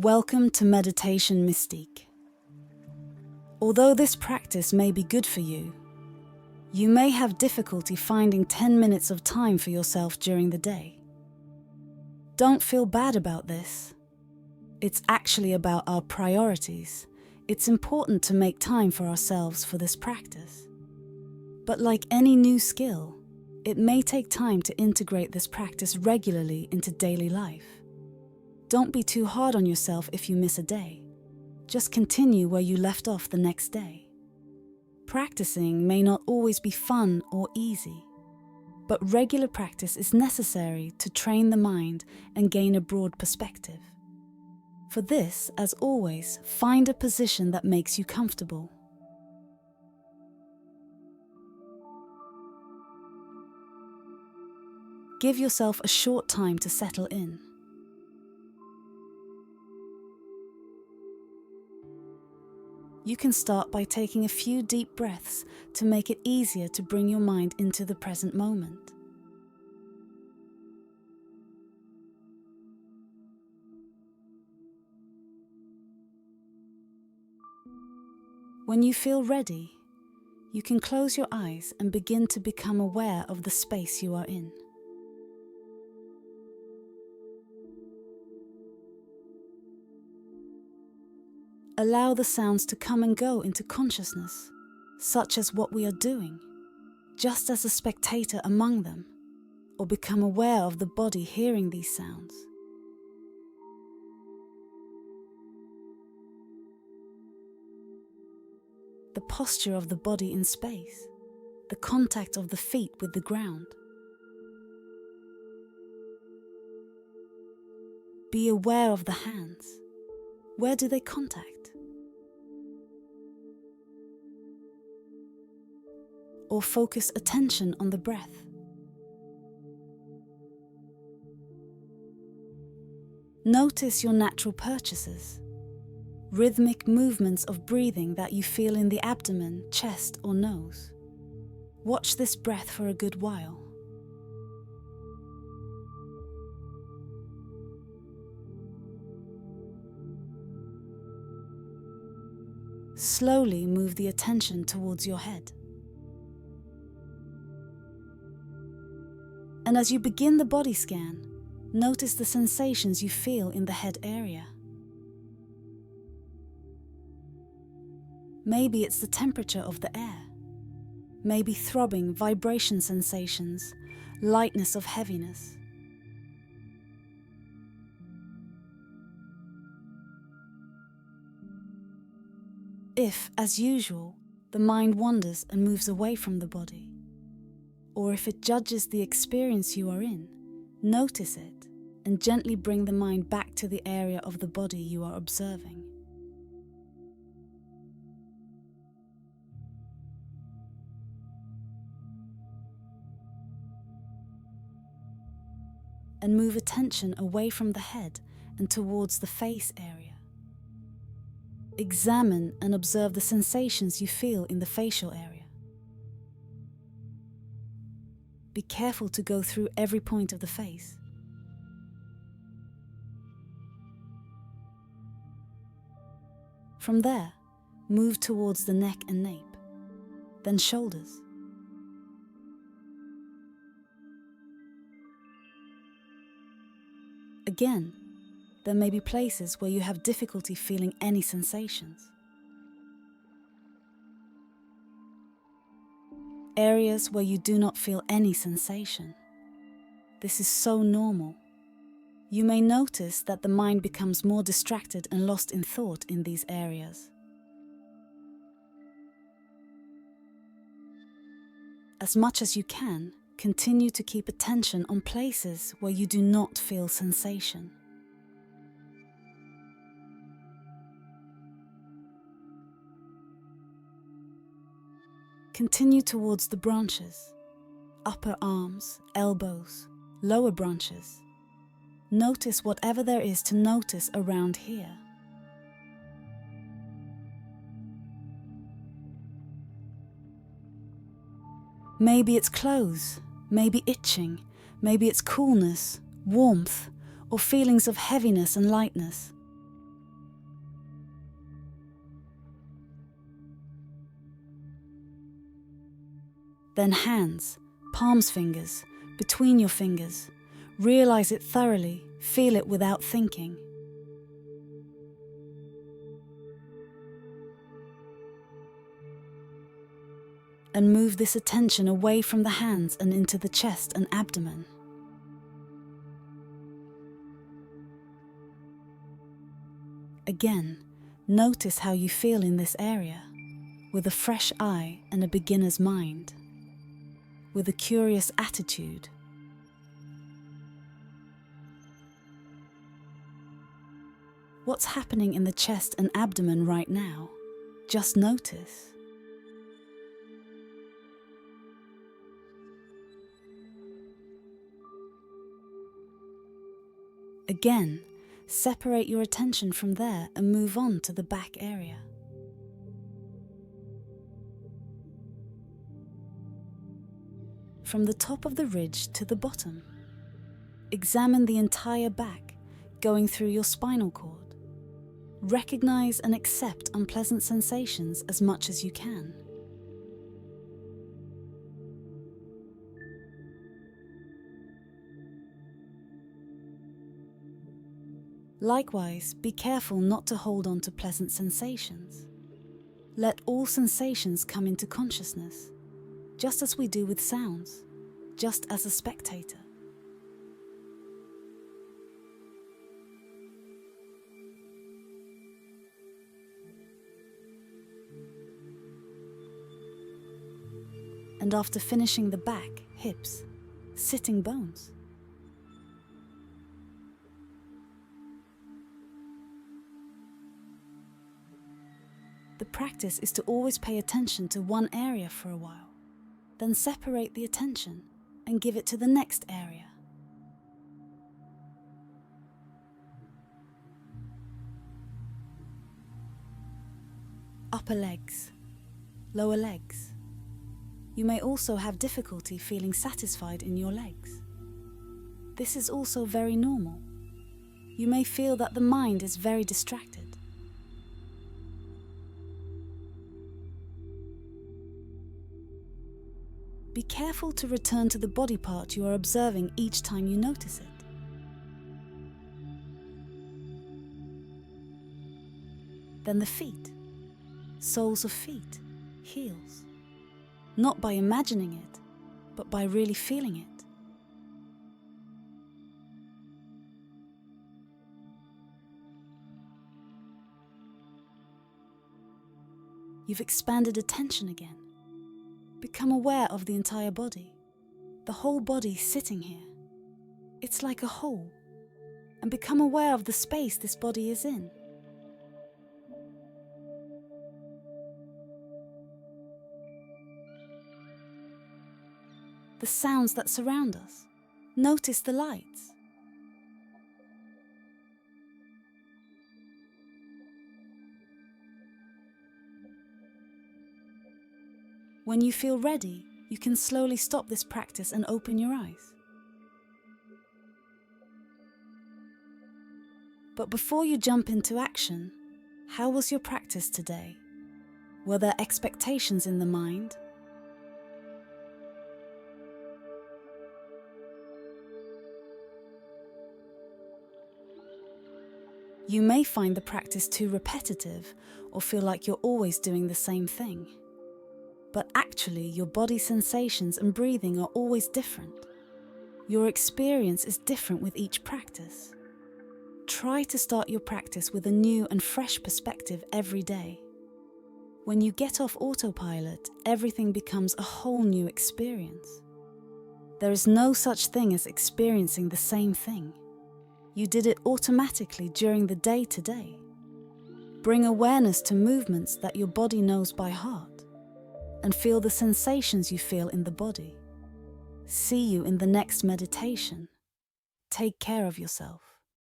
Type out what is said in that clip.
Welcome to Meditation Mystique. Although this practice may be good for you, you may have difficulty finding 10 minutes of time for yourself during the day. Don't feel bad about this. It's actually about our priorities. It's important to make time for ourselves for this practice. But like any new skill, it may take time to integrate this practice regularly into daily life. Don't be too hard on yourself if you miss a day. Just continue where you left off the next day. Practicing may not always be fun or easy, but regular practice is necessary to train the mind and gain a broad perspective. For this, as always, find a position that makes you comfortable. Give yourself a short time to settle in. You can start by taking a few deep breaths to make it easier to bring your mind into the present moment. When you feel ready, you can close your eyes and begin to become aware of the space you are in. Allow the sounds to come and go into consciousness, such as what we are doing, just as a spectator among them, or become aware of the body hearing these sounds. The posture of the body in space, the contact of the feet with the ground. Be aware of the hands. Where do they contact? Or focus attention on the breath. Notice your natural purchases, rhythmic movements of breathing that you feel in the abdomen, chest, or nose. Watch this breath for a good while. Slowly move the attention towards your head. And as you begin the body scan, notice the sensations you feel in the head area. Maybe it's the temperature of the air. Maybe throbbing vibration sensations, lightness of heaviness. If, as usual, the mind wanders and moves away from the body, or if it judges the experience you are in, notice it and gently bring the mind back to the area of the body you are observing. And move attention away from the head and towards the face area. Examine and observe the sensations you feel in the facial area. Be careful to go through every point of the face. From there, move towards the neck and nape, then shoulders. Again, there may be places where you have difficulty feeling any sensations. Areas where you do not feel any sensation. This is so normal. You may notice that the mind becomes more distracted and lost in thought in these areas. As much as you can, continue to keep attention on places where you do not feel sensation. Continue towards the branches, upper arms, elbows, lower branches. Notice whatever there is to notice around here. Maybe it's clothes, maybe itching, maybe it's coolness, warmth, or feelings of heaviness and lightness. Then hands, palms, fingers, between your fingers. Realize it thoroughly, feel it without thinking. And move this attention away from the hands and into the chest and abdomen. Again, notice how you feel in this area, with a fresh eye and a beginner's mind, with a curious attitude. What's happening in the chest and abdomen right now? Just notice. Again, separate your attention from there and move on to the back area. From the top of the ridge to the bottom, examine the entire back, going through your spinal cord. Recognize and accept unpleasant sensations as much as you can. Likewise, be careful not to hold on to pleasant sensations. Let all sensations come into consciousness, just as we do with sounds, just as a spectator. And after finishing the back, hips, sitting bones. The practice is to always pay attention to one area for a while, then separate the attention and give it to the next area. Upper legs, lower legs. You may also have difficulty feeling satisfied in your legs. This is also very normal. You may feel that the mind is very distracted. Be careful to return to the body part you are observing each time you notice it. Then the feet, soles of feet, heels. Not by imagining it, but by really feeling it. You've expanded attention again. Become aware of the entire body, the whole body sitting here. It's like a whole, and become aware of the space this body is in. The sounds that surround us. Notice the lights. When you feel ready, you can slowly stop this practice and open your eyes. But before you jump into action, how was your practice today? Were there expectations in the mind? You may find the practice too repetitive or feel like you're always doing the same thing. But actually, your body sensations and breathing are always different. Your experience is different with each practice. Try to start your practice with a new and fresh perspective every day. When you get off autopilot, everything becomes a whole new experience. There is no such thing as experiencing the same thing. You did it automatically during the day today. Bring awareness to movements that your body knows by heart. And feel the sensations you feel in the body. See you in the next meditation. Take care of yourself.